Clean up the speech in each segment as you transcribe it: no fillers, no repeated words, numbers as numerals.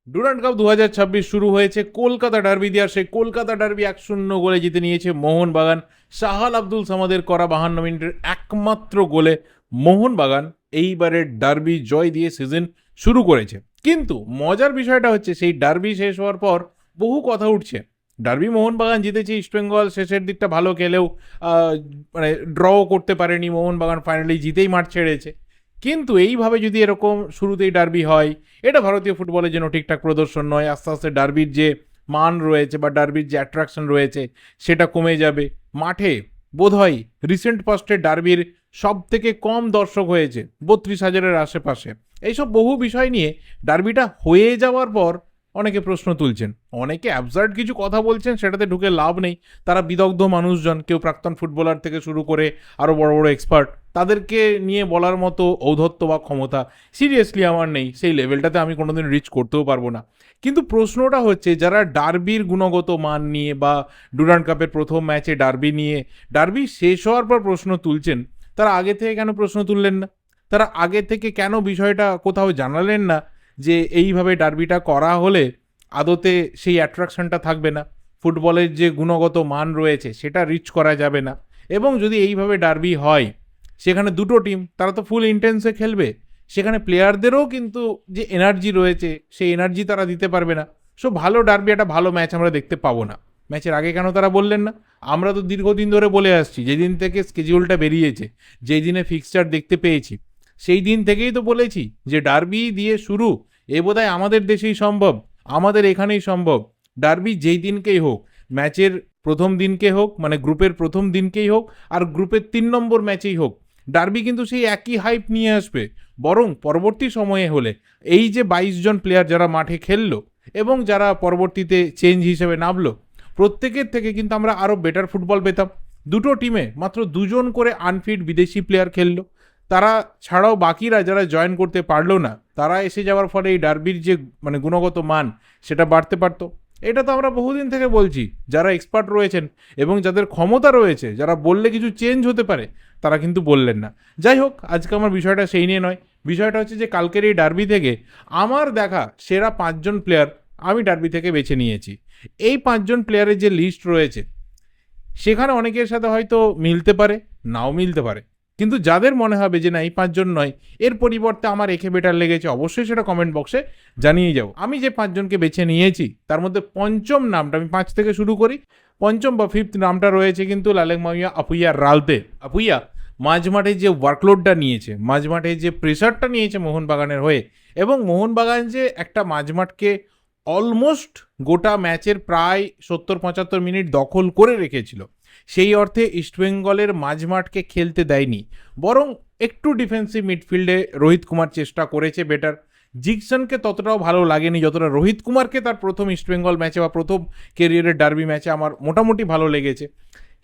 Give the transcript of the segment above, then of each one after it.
Durand cup 2026 শুরু হয়েছে Kolkata derby দিয়ে। আর সেই কলকাতা ডার্বি 1-0 গোলে জিতে নিয়েছে মোহনবাগান। সাহাল আব্দুল সামাদের করা 52 মিনিটের একমাত্র গোলে মোহনবাগান এইবারের ডার্বি জয় দিয়ে সিজন শুরু করেছে। কিন্তু মজার বিষয়টা হচ্ছে সেই ডার্বি শেষ হওয়ার পর বহু কথা উঠছে। ডার্বি মোহনবাগান জিতেছে, ইস্টবেঙ্গল শেষের দিকটা ভালো খেলেও মানে ড্রও করতে পারেনি, মোহনবাগান ফাইনালি জিতেই মাঠ ছেড়েছে। কিন্তু এইভাবে যদি এরকম শুরুতেই ডার্বি হয়, এটা ভারতীয় ফুটবলের জন্য ঠিকঠাক প্রদর্শন নয়। আস্তে আস্তে ডার্বির যে মান রয়েছে বা ডার্বির যে অ্যাট্রাকশন রয়েছে সেটা কমে যাবে। মাঠে বোধহয় রিসেন্ট পাস্টের ডার্বির সব থেকে কম দর্শক হয়েছে, 32,000-এর আশেপাশে। এইসব বহু বিষয় নিয়ে ডার্বিটা হয়ে যাওয়ার পর অনেকে প্রশ্ন তুলছেন, অনেকে অ্যাবসার্ড কিছু কথা বলছেন, সেটাতে ঢুকে লাভ নেই। তারা বিদগ্ধ মানুষজন, কেউ প্রাক্তন ফুটবলার থেকে শুরু করে আরও বড় বড় এক্সপার্ট, তাদেরকে নিয়ে বলার মতো ঔদ্ধত্য বা ক্ষমতা সিরিয়াসলি আমার নেই। সেই লেভেলটাতে আমি কোনোদিন রিচ করতেও পারবো না। কিন্তু প্রশ্নটা হচ্ছে, যারা ডার্বির গুণগত মান নিয়ে বা ডুরান্ড কাপের প্রথম ম্যাচে ডার্বি নিয়ে ডার্বি শেষ হওয়ার পর প্রশ্ন তুলছেন, তারা আগে থেকে কেন প্রশ্ন তুললেন না? তারা আগে থেকে কেন বিষয়টা কোথাও জানালেন না যে এইভাবে ডার্বিটা করা হলে আদতে সেই অ্যাট্রাকশনটা থাকবে না, ফুটবলের যে গুণগত মান রয়েছে সেটা রিচ করা যাবে না। এবং যদি এইভাবে ডার্বি হয়, সেখানে দুটো টিম তারা তো ফুল ইন্টেন্সে খেলবে, সেখানে প্লেয়ারদেরও কিন্তু যে এনার্জি রয়েছে সেই এনার্জি তারা দিতে পারবে না। সো ভালো ডার্বি, একটা ভালো ম্যাচ আমরা দেখতে পাবো না। ম্যাচের আগে কেন তারা বললেন না? আমরা তো দীর্ঘদিন ধরে বলে আসছি, যেদিন থেকে স্কেডিউলটা বেরিয়েছে, যেই দিনে ফিক্সচার দেখতে পেয়েছি, সেই দিন থেকেই তো বলেছি যে ডার্বি দিয়ে শুরু, এ বোধহয় আমাদের দেশেই সম্ভব, আমাদের এখানেই সম্ভব। ডার্বি যেই দিনকেই হোক, ম্যাচের প্রথম দিনকে হোক, মানে গ্রুপের প্রথম দিনকেই হোক, আর গ্রুপের 3 নম্বর ম্যাচেই হোক, ডার্বি কিন্তু সেই একই হাইপ নিয়ে আসবে। বরং পরবর্তী সময়ে হলে এই যে 22 জন প্লেয়ার যারা মাঠে খেললো এবং যারা পরবর্তীতে চেঞ্জ হিসেবে নামলো, প্রত্যেকের থেকে কিন্তু আমরা আরও বেটার ফুটবল পেতাম। দুটো টিমে মাত্র 2জন করে আনফিট বিদেশি প্লেয়ার খেললো, তারা ছাড়াও বাকিরা যারা জয়েন করতে পারলো না, তারা এসে যাওয়ার ফলে এই ডার্বির যে মানে গুণগত মান সেটা বাড়তে পারতো। এটা তো আমরা বহুদিন থেকে বলছি। যারা এক্সপার্ট রয়েছেন এবং যাদের ক্ষমতা রয়েছে, যারা বললে কিছু চেঞ্জ হতে পারে, তারা কিন্তু বললেন না। যাই হোক, আজকে আমার বিষয়টা সেই নিয়ে নয়। বিষয়টা হচ্ছে যে কালকের এই ডার্বি থেকে আমার দেখা সেরা 5জন প্লেয়ার আমি ডার্বি থেকে বেছে নিয়েছি। এই 5জন প্লেয়ারের যে লিস্ট রয়েছে, সেখানে অনেকের সাথে হয়তো মিলতে পারে, নাও মিলতে পারে। কিন্তু যাদের মনে হবে যে না, এই 5জন নয়, এর পরিবর্তে আমার একে বেটার লেগেছে, অবশ্যই সেটা কমেন্ট বক্সে জানিয়ে যাও। আমি যে 5জনকে বেছে নিয়েছি তার মধ্যে পঞ্চম নামটা, আমি 5 থেকে শুরু করি, পঞ্চম বা ফিফথ নামটা রয়েছে কিন্তু লালেংমাইয়া আপুইয়া রালতে। আপুইয়া মাঝমাঠে যে ওয়ার্কলোডটা নিয়েছে, মাঝমাঠে যে প্রেশারটা নিয়েছে মোহনবাগানের হয়ে, এবং মোহনবাগান যে একটা মাঝমাঠকে অলমোস্ট গোটা ম্যাচের প্রায় 70-75 মিনিট দখল করে রেখেছিল, সেই অর্থে ইস্টবেঙ্গলের মাঝমাঠকে খেলতে দেয়নি। বরং একটু ডিফেন্সিভ মিডফিল্ডে রোহিত কুমার চেষ্টা করেছে বেটার। জিকসনকে ততটাও ভালো লাগেনি যতটা রোহিত কুমারকে তার প্রথম ইস্টবেঙ্গল ম্যাচে বা প্রথম কেরিয়ারের ডার্বি ম্যাচে আমার মোটামুটি ভালো লেগেছে।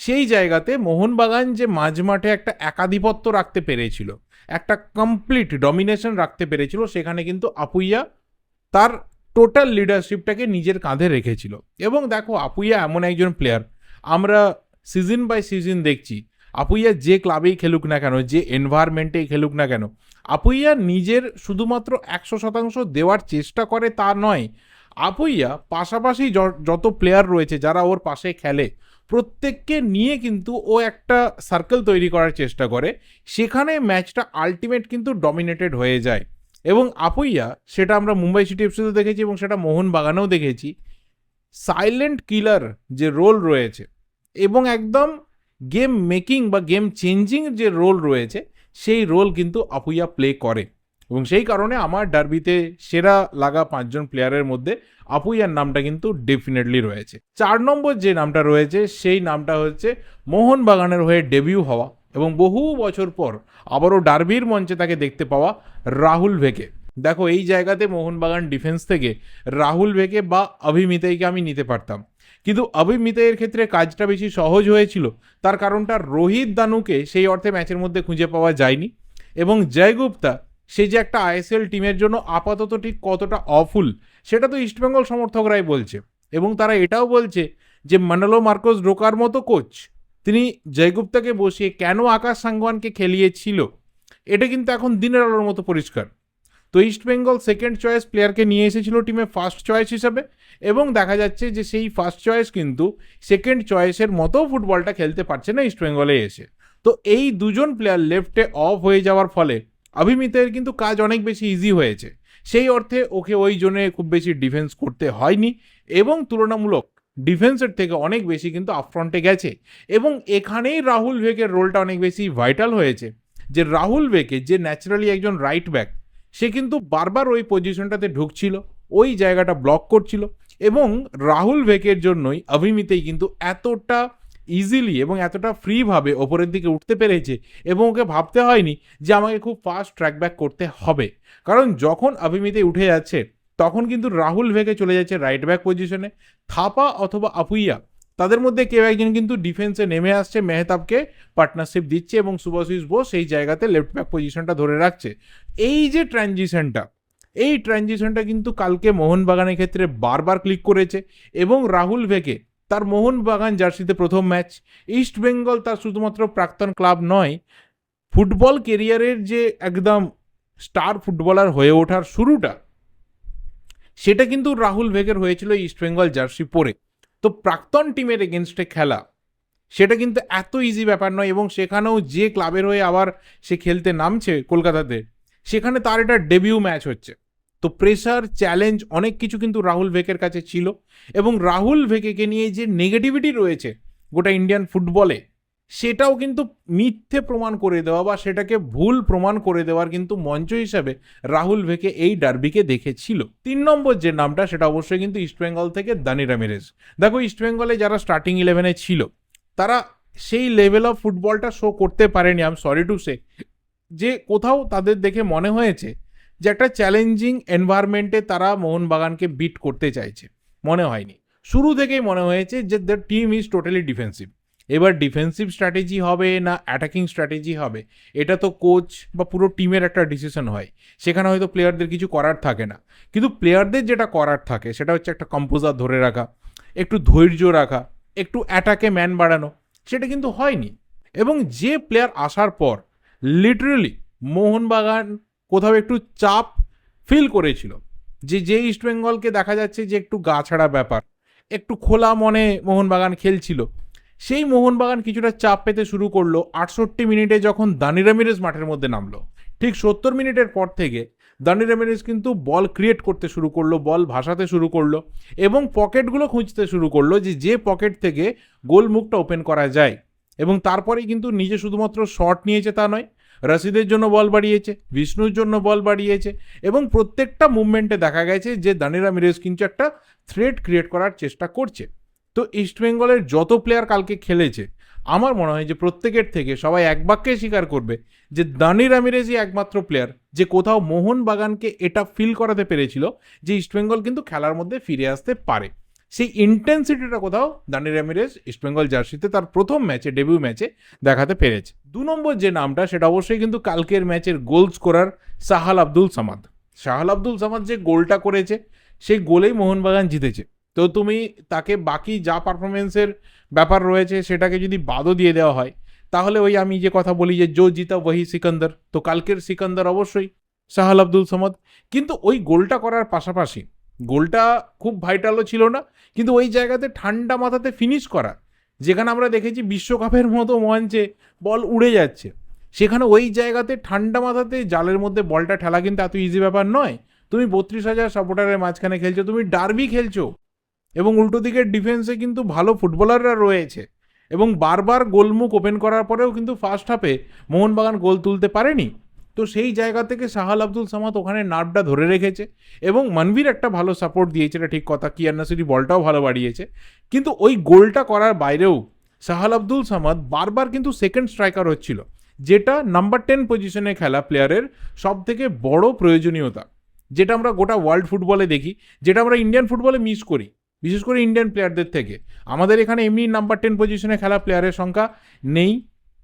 সেই জায়গাতে মোহনবাগান যে মাঝমাঠে একটা একাধিপত্য রাখতে পেরেছিল, একটা কমপ্লিট ডমিনেশন রাখতে পেরেছিল, সেখানে কিন্তু আপুইয়া তার টোটাল লিডারশিপটাকে নিজের কাঁধে রেখেছিল। এবং দেখো, আপুইয়া এমন একজন প্লেয়ার, আমরা সিজন বাই সিজন দেখছি, আপুইয়া যে ক্লাবেই খেলুক না কেন, যে এনভায়রনমেন্টেই খেলুক না কেন, আপুইয়া নিজের শুধুমাত্র 100% দেওয়ার চেষ্টা করে তা নয়, আপুইয়া পাশাপাশি যত প্লেয়ার রয়েছে যারা ওর পাশে খেলে, প্রত্যেককে নিয়ে কিন্তু ও একটা সার্কেল তৈরি করার চেষ্টা করে, সেখানে ম্যাচটা আলটিমেট কিন্তু ডমিনেটেড হয়ে যায়। এবং আপুইয়া, সেটা আমরা মুম্বাই সিটি এফসিতে দেখেছি এবং সেটা মোহনবাগানেও দেখেছি, সাইলেন্ট কিলার যে রোল রয়েছে এবং একদম গেম মেকিং বা গেম চেঞ্জিং যে রোল রয়েছে, সেই রোল কিন্তু আপুইয়া প্লে করে। এবং সেই কারণে আমার ডার্বিতে সেরা লাগা 5জন প্লেয়ারের মধ্যে আপুইয়ার নামটা কিন্তু ডেফিনেটলি রয়েছে। 4 নম্বর যে নামটা রয়েছে সেই নামটা হচ্ছে মোহনবাগানের হয়ে ডেবিউ হওয়া এবং বহু বছর পর আবারও ডার্বির মঞ্চে তাকে দেখতে পাওয়া রাহুল ভেকে। দেখো, এই জায়গাতে মোহনবাগান ডিফেন্স থেকে রাহুল ভেকে বা অভিমিতাইকে আমি নিতে পারতাম, কিন্তু অভিমিতাইয়ের ক্ষেত্রে কাজটা বেশি সহজ হয়েছিল। তার কারণটা রোহিত দানুকে সেই অর্থে ম্যাচের মধ্যে খুঁজে পাওয়া যায়নি, এবং জয়গুপ্তা সে যে একটা আইএসএল টিমের জন্য আপাতত ঠিক কতটা অফুল, সেটা তো ইস্টবেঙ্গল সমর্থকরাই বলছে। এবং তারা এটাও বলছে যে মানালো মার্কোস ডোকার মতো কোচ তিনি জয়গুপ্তাকে বসিয়ে কেন আকাশ সাঙ্গওয়ানকে খেলিয়েছিল, এটা কিন্তু এখন দিনের আলোর মতো পরিষ্কার। তো ইস্ট বেঙ্গল সেকেন্ড চয়েস প্লেয়ারকে নিয়ে এসেছিল টিমে ফার্স্ট চয়েস হিসাবে, এবং দেখা যাচ্ছে যে সেই ফার্স্ট চয়েস কিন্তু সেকেন্ড চয়েসের মতো ফুটবলটা খেলতে পারছে না ইস্ট বেঙ্গলে এসে। তো এই দুজন প্লেয়ার লেফটে অফ হয়ে যাওয়ার ফলে অভিমিতের কিন্তু কাজ অনেক বেশি ইজি হয়েছে। সেই অর্থে ওকে ওই জোনে খুব বেশি ডিফেন্স করতে হয়নি, এবং তুলনামূলক ডিফেন্সের থেকে অনেক বেশি কিন্তু আপফ্রন্টে গেছে। এবং এখানেই রাহুল ভেকের রোলটা অনেক বেশি ভাইটাল হয়েছে, যে রাহুল ভেকে যে ন্যাচারালি একজন রাইট ব্যাক, সে কিন্তু বারবার ওই পজিশনটাতে ঢুকছিল, ওই জায়গাটা ব্লক করছিল, এবং রাহুল ভেকের জন্যই অভিমিতেই কিন্তু এতটা ইজিলি এবং এতটা ফ্রিভাবে ওপরের দিকে উঠতে পেরেছে, এবং ওকে ভাবতে হয়নি যে আমাকে খুব ফাস্ট ট্র্যাক ব্যাক করতে হবে। কারণ যখন অভিমিতে উঠে যাচ্ছে তখন কিন্তু রাহুল ভেকে চলে যাচ্ছে রাইট ব্যাক পজিশনে, থাপা অথবা আপুইয়া তাদের মধ্যে কেউ একজন কিন্তু ডিফেন্সে নেমে আসছে, মেহতাবকে পার্টনারশিপ দিচ্ছে, এবং শুভাশিস বোস সেই জায়গাতে লেফট ব্যাক পজিশনটা ধরে রাখছে। এই যে ট্রানজিশনটা কিন্তু কালকে মোহনবাগানের ক্ষেত্রে বারবার ক্লিক করেছে, এবং রাহুল ভেকে তার মোহনবাগান জার্সিতে প্রথম ম্যাচ, ইস্ট বেঙ্গল তার শুধুমাত্র প্রাক্তন ক্লাব নয়, ফুটবল কেরিয়ারের যে একদম স্টার ফুটবলার হয়ে ওঠার শুরুটা, সেটা কিন্তু রাহুল ভেকের হয়েছিল ইস্ট বেঙ্গল জার্সি পরে। তো প্রাক্তন টিমের এগেনস্টে খেলা সেটা কিন্তু এত ইজি ব্যাপার নয়, এবং সেখানেও যে ক্লাবের হয়ে আবার সে খেলতে নামছে কলকাতাতে, সেখানে তার এটা ডেবিউ ম্যাচ হচ্ছে। তো প্রেসার, চ্যালেঞ্জ অনেক কিছু কিন্তু রাহুল ভেকের কাছে ছিল, এবং রাহুল ভেকেকে নিয়ে যে নেগেটিভিটি রয়েছে গোটা ইন্ডিয়ান ফুটবলে, সেটাও কিন্তু মিথ্যে প্রমাণ করে দেওয়া বা সেটাকে ভুল প্রমাণ করে দেওয়ার কিন্তু মঞ্চ হিসাবে রাহুল ভেকে এই ডার্বিকে দেখেছিল। 3 নম্বর যে নামটা, সেটা অবশ্যই কিন্তু ইস্টবেঙ্গল থেকে দানি রামিরেজ। দেখো, ইস্টবেঙ্গলে যারা স্টার্টিং 11-এ ছিল তারা সেই লেভেল অফ ফুটবলটা শো করতে পারেনি, I am sorry to say, যে কোথাও তাদের দেখে মনে হয়েছে যে একটা চ্যালেঞ্জিং এনভায়রনমেন্টে তারা মোহনবাগানকে বিট করতে চাইছে, মনে হয়নি। শুরু থেকেই মনে হয়েছে যে the team is totally defensive. এবার ডিফেন্সিভ স্ট্র্যাটেজি হবে না অ্যাটাকিং স্ট্র্যাটেজি হবে, এটা তো কোচ বা পুরো টিমের একটা ডিসিশন হয়, সেখানে হয়তো প্লেয়ারদের কিছু করার থাকে না। কিন্তু প্লেয়ারদের যেটা করার থাকে সেটা হচ্ছে একটা কম্পোজার ধরে রাখা, একটু ধৈর্য রাখা, একটু অ্যাটাকে ম্যান বাড়ানো, সেটা কিন্তু হয়নি। এবং যে প্লেয়ার আসার পর লিটারেলি মোহনবাগান কোথাও একটু চাপ ফিল করেছিল, যে ইস্টবেঙ্গলকে দেখা যাচ্ছে যে একটু গা ছাড়া ব্যাপার, একটু খোলা মনে মোহনবাগান খেলছিল, সেই মোহনবাগান কিছুটা চাপ পেতে শুরু করলো 68 মিনিটে যখন দানি রামিরেজ মাঠের মধ্যে নামলো। ঠিক 70 মিনিটের পর থেকে দানি রামিরেজ কিন্তু বল ক্রিয়েট করতে শুরু করলো, বল ভাসাতে শুরু করলো, এবং পকেটগুলো খুঁজতে শুরু করলো, যে পকেট থেকে গোল মুখটা ওপেন করা যায়। এবং তারপরেই কিন্তু নিজে শুধুমাত্র শট নিয়েছে তা নয়, রশিদের জন্য বল বাড়িয়েছে, বিষ্ণুর জন্য বল বাড়িয়েছে, এবং প্রত্যেকটা মুভমেন্টে দেখা গেছে যে দানি রামিরেজ কিন্তু একটা থ্রেট ক্রিয়েট করার চেষ্টা করছে। তো ইস্টবেঙ্গলের যত প্লেয়ার কালকে খেলেছে, আমার মনে হয় যে প্রত্যেকের থেকে সবাই এক বাক্যে স্বীকার করবে যে দানি রামিরেজই একমাত্র প্লেয়ার যে কোথাও মোহনবাগানকে এটা ফিল করাতে পেরেছিল যে ইস্টবেঙ্গল কিন্তু খেলার মধ্যে ফিরে আসতে পারে। সেই ইন্টেন্সিটিটা কোথাও দানি রামিরেজ ইস্টবেঙ্গল জার্সিতে তার প্রথম ম্যাচে, ডেবিউ ম্যাচে দেখাতে পেরেছে। 2 নম্বর যে নামটা, সেটা অবশ্যই কিন্তু কালকের ম্যাচের গোল স্কোরার সাহাল আব্দুল সামাদ। সাহাল আব্দুল সামাদ যে গোলটা করেছে, সেই গোলেই মোহনবাগান জিতেছে। তো তুমি তাকে বাকি যা পারফরমেন্সের ব্যাপার রয়েছে সেটাকে যদি বাদও দিয়ে দেওয়া হয়, তাহলে ওই আমি যে কথা বলি যে জো জিতা ওহি সিকান্দার, তো কালকের সিকান্দার অবশ্যই সাহাল আব্দুল সামাদ। কিন্তু ওই গোলটা করার পাশাপাশি, গোলটা খুব ভাইটালও ছিল না, কিন্তু ওই জায়গাতে ঠান্ডা মাথাতে ফিনিশ করা, যেখানে আমরা দেখেছি বিশ্বকাপের মতো মঞ্চে বল উড়ে যাচ্ছে, সেখানে ওই জায়গাতে ঠান্ডা মাথাতে জালের মধ্যে বলটা ঠেলা কিন্তু এত ইজি ব্যাপার নয়। তুমি 32,000 সাপোর্টারের মাঝখানে খেলছো, তুমি ডার্বি খেলছো, এবং উল্টো দিকের ডিফেন্সে কিন্তু ভালো ফুটবলাররা রয়েছে, এবং বারবার গোলমুখ ওপেন করার পরেও কিন্তু ফার্স্ট হাফে মোহনবাগান গোল তুলতে পারেনি। তো সেই জায়গা থেকে সাহাল আব্দুল সামাদ ওখানে নার্ভটা ধরে রেখেছে, এবং মানভীর একটা ভালো সাপোর্ট দিয়েছে, এটা ঠিক কথা, কিয়ার নাসিরি বলটাও ভালো বাড়িয়েছে। কিন্তু ওই গোলটা করার বাইরেও সাহাল আব্দুল সামাদ বারবার কিন্তু সেকেন্ড স্ট্রাইকার হচ্ছিল, যেটা নাম্বার 10 পজিশনে খেলা প্লেয়ারের সব থেকে বড় প্রয়োজনীয়তা, যেটা আমরা গোটা ওয়ার্ল্ড ফুটবলে দেখি, যেটা আমরা ইন্ডিয়ান ফুটবলে মিস করি, বিশেষ করে ইন্ডিয়ান প্লেয়ারদের থেকে। আমাদের এখানে এমনি নাম্বার 10 পজিশনে খেলা প্লেয়ারের সংখ্যা নেই,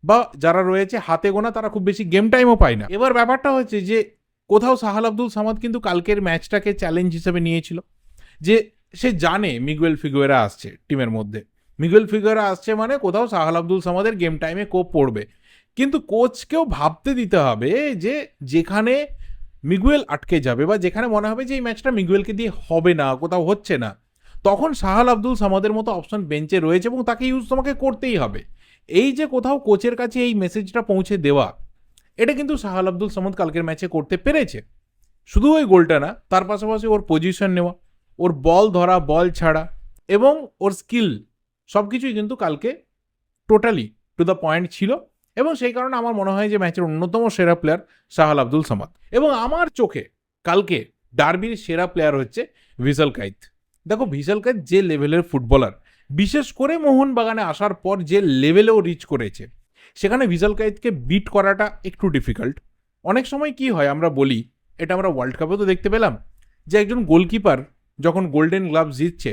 বা যারা রয়েছে হাতে গোনা, তারা খুব বেশি গেম টাইমও পায় না। এবার ব্যাপারটা হচ্ছে যে কোথাও সাহাল আব্দুল সামাদ কিন্তু কালকের ম্যাচটাকে চ্যালেঞ্জ হিসেবে নিয়েছিল, যে সে জানে মিগুয়েল ফিগুয়েরা আসছে টিমের মধ্যে, মিগুয়েল ফিগুয়েরা আসছে মানে কোথাও সাহাল আব্দুল সামাদের গেম টাইমে কোপ পড়বে। কিন্তু কোচকেও ভাবতে দিতে হবে যে যেখানে মিগুয়েল আটকে যাবে বা যেখানে মনে হবে যে এই ম্যাচটা মিগুয়েলকে দিয়ে হবে না, কোথাও হচ্ছে না, তখন সাহাল আব্দুল সামাদের মতো অপশন বেঞ্চে রয়েছে এবং তাকে ইউজ তোমাকে করতেই হবে। এই যে কোথাও কোচের কাছে এই মেসেজটা পৌঁছে দেওয়া, এটা কিন্তু সাহাল আব্দুল সামাদ কালকের ম্যাচে করতে পেরেছে। শুধু ওই গোলটা না, তার পাশাপাশি ওর পজিশন নেওয়া, ওর বল ধরা, বল ছাড়া এবং ওর স্কিল সব কিছুই কিন্তু কালকে টোটালি টু দ্য পয়েন্ট ছিল। এবং সেই কারণে আমার মনে হয় যে ম্যাচের অন্যতম সেরা প্লেয়ার সাহাল আব্দুল সামাদ। এবং আমার চোখে কালকে ডার্বির সেরা প্লেয়ার হচ্ছে ভিসাল কাইত। দেখো ভিসাল কাইত যে লেভেলের ফুটবলার, বিশেষ করে মোহনবাগানে আসার পর যে লেভেলেও রিচ করেছে, সেখানে ভিসাল কাইতকে বিট করাটা একটু ডিফিকাল্ট। অনেক সময় কি হয় আমরা বলি, এটা আমরা ওয়ার্ল্ড কাপেও তো দেখতে পেলাম, যে একজন গোলকিপার যখন গোল্ডেন গ্লাভস জিতছে,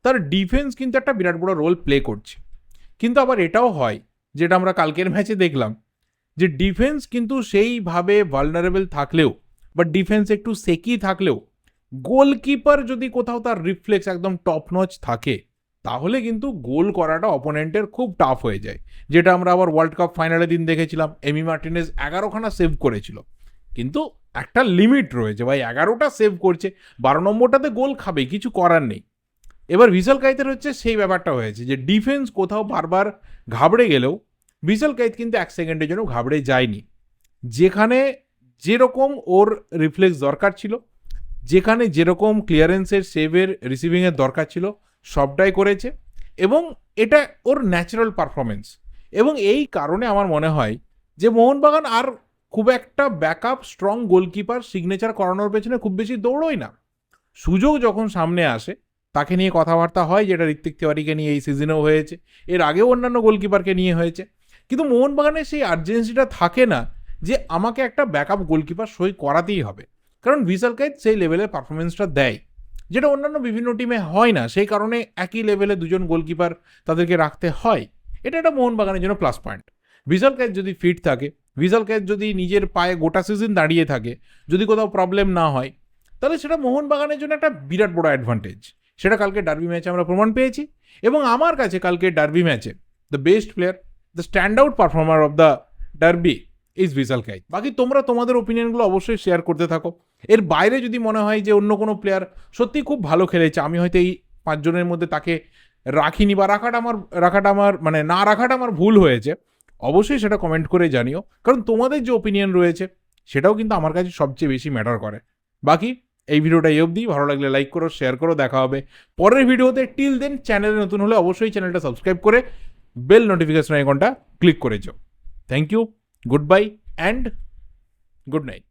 তার ডিফেন্স কিন্তু একটা বিরাট বড় রোল প্লে করছে। কিন্তু আবার এটাও হয়, যেটা আমরা কালকের ম্যাচে দেখলাম, যে ডিফেন্স কিন্তু সেইভাবে ভালনারেবল থাকলেও বা ডিফেন্স একটু সেকি থাকলেও গোলকিপার যদি কোথাও তার রিফ্লেক্স একদম টপ নচ থাকে, তাহলে কিন্তু গোল করাটা অপোনেন্টের খুব টাফ হয়ে যায়। যেটা আমরা আবার ওয়ার্ল্ড কাপ ফাইনালের দিন দেখেছিলাম, এমি মার্টিনেজ 11খানা সেভ করেছিল, কিন্তু একটা লিমিট রয়েছে ভাই, 11টা সেভ করছে, 12 নম্বরটাতে গোল খাবে, কিছু করার নেই। এবার ভিসাল কাইতের হচ্ছে সেই ব্যাপারটা হয়েছে যে ডিফেন্স কোথাও বারবার ঘাবড়ে গেলেও ভিসাল কাইত কিন্তু 1 সেকেন্ডের জন্য ঘাবড়ে যায়নি। যেখানে যেরকম ওর রিফ্লেক্স দরকার ছিল, যেখানে যেরকম ক্লিয়ারেন্সের, সেভের, রিসিভিংয়ের দরকার ছিল, সবটাই করেছে। এবং এটা ওর ন্যাচারাল পারফরমেন্স। এবং এই কারণে আমার মনে হয় যে মোহনবাগান আর খুব একটা ব্যাকআপ স্ট্রং গোলকিপার সিগনেচার করানোর পেছনে খুব বেশি দৌড়োয় না। সুযোগ যখন সামনে আসে তাকে নিয়ে কথাবার্তা হয়, যেটা ঋত্বিক তিওয়ারিকে নিয়ে এই সিজনেও হয়েছে, এর আগেও অন্যান্য গোলকিপারকে নিয়ে হয়েছে। কিন্তু মোহনবাগানের সেই আর্জেন্সিটা থাকে না যে আমাকে একটা ব্যাকআপ গোলকিপার সই করাতেই হবে, কারণ ভিসাল কাইত সেই লেভেলের পারফরমেন্সটা দেয়, যেটা অন্যান্য বিভিন্ন টিমে হয় না। সেই কারণে একই লেভেলে দুজন গোলকিপার তাদেরকে রাখতে হয়। এটা একটা মোহনবাগানের জন্য প্লাস পয়েন্ট। ভিসাল কাইত যদি ফিট থাকে, ভিসাল কাইত যদি নিজের পায়ে গোটা সিজন দাঁড়িয়ে থাকে, যদি কোথাও প্রবলেম না হয়, তাহলে সেটা মোহনবাগানের জন্য একটা বিরাট বড় অ্যাডভান্টেজ। সেটা কালকে ডার্বি ম্যাচে আমরা প্রমাণ পেয়েছি। এবং আমার কাছে কালকে ডার্বি ম্যাচে the best player, the stand out performer of the derby is Vishal Kaith. বাকি তোমরা তোমাদের ওপিনিয়নগুলো অবশ্যই শেয়ার করতে থাকো। এর বাইরে যদি মনে হয় যে অন্য কোনো প্লেয়ার সত্যি খুব ভালো খেলেছে, আমি হয়তো এই 5 জনের মধ্যে তাকে রাখিনি বা না রাখাটা আমার ভুল হয়েছে, অবশ্যই সেটা কমেন্ট করে জানিও, কারণ তোমাদের যে ওপিনিয়ন রয়েছে সেটাও কিন্তু আমার কাছে সবচেয়ে বেশি ম্যাটার করে। বাকি এই ভিডিওটা এই অবধি, ভালো লাগলে লাইক করো, শেয়ার করো, দেখা হবে পরের ভিডিওতে। টিল দেন চ্যানেলে নতুন হলে অবশ্যই চ্যানেলটা সাবস্ক্রাইব করে বেল নোটিফিকেশন আইকনটা ক্লিক করে যাও। Thank you, good bye and good night.